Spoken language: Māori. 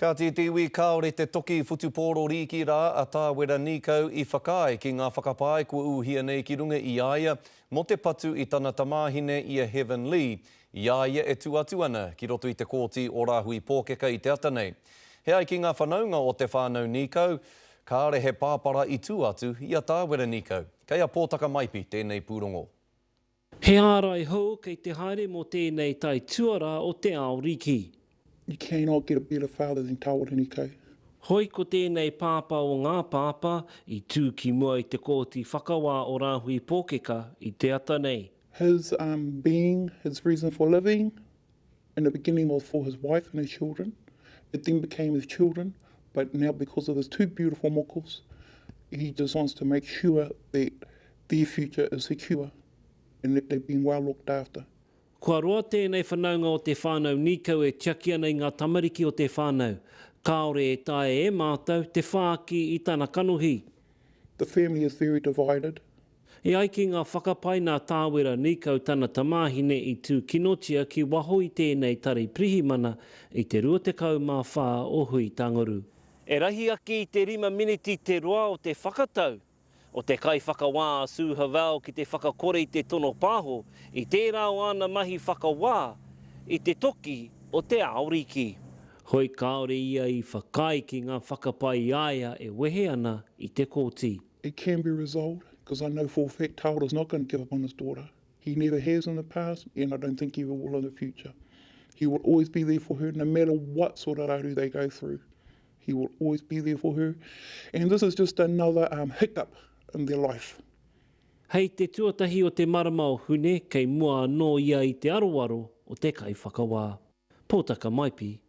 Ka te tiwi kaore te toki futupōro riki rā a tā wera Nikau I whakae ki ngā whakapae kua uhia nei ki runga I aia mo te patu I tana tamāhine I a Heaven Lee. I aia e tuatu ana ki roto I te kōti o Rāhui Pōkeka I te ata nei. He ai ki ngā whanaunga o te whānau Nikau, kāre he pāpara I tū atu I a tā wera Nikau. Kei a pōtaka maipi tēnei pūrongo. He ārai hou kei te haere mo tēnei tai tuara o te ao riki. You cannot get a better father than Tāwera Nikau. Hoi ko tēnei pāpā o ngā pāpā I tū ki mua I te kōti whakawā o Rāhui Pōkeka I te ata nei. His being, his reason for living, in the beginning was for his wife and his children. It then became his children, but now because of his two beautiful mokos, he just wants to make sure that their future is secure and that they've been well looked after. Kua roa tēnei whanaunga o te whānau Nikau e tiaki ana I ngā tamariki o te whānau. Kāore e tae e mātou te whāki I tāna kanuhi. The family is very divided. E ai ki ngā whakapai nā tāwera Nikau tāna tamāhine I tū kinotia ki waho I tēnei tari prihimana I te 24 o hui tangoru. E rahi aki I te 5 miniti te roa o te whakatau. O te kai whakawā Sue Havell ki te whakakore I te tono pāho, I tērā o ana mahi whakawā, I te toki o te aoriki. Hoi kāore ia I whakai ki ngā whakapai aia e wehe ana I te kōti. It can be resolved, because I know for a fact Tāwera's not going to give up on his daughter. He never has in the past, and I don't think he ever will in the future. He will always be there for her, no matter what sort of raru they go through. He will always be there for her. And this is just another hiccup in their life. Hei te tuatahi o te marama o hune kei mua anō ia I te aroaro o te kai whakawā. Pōtaka maipi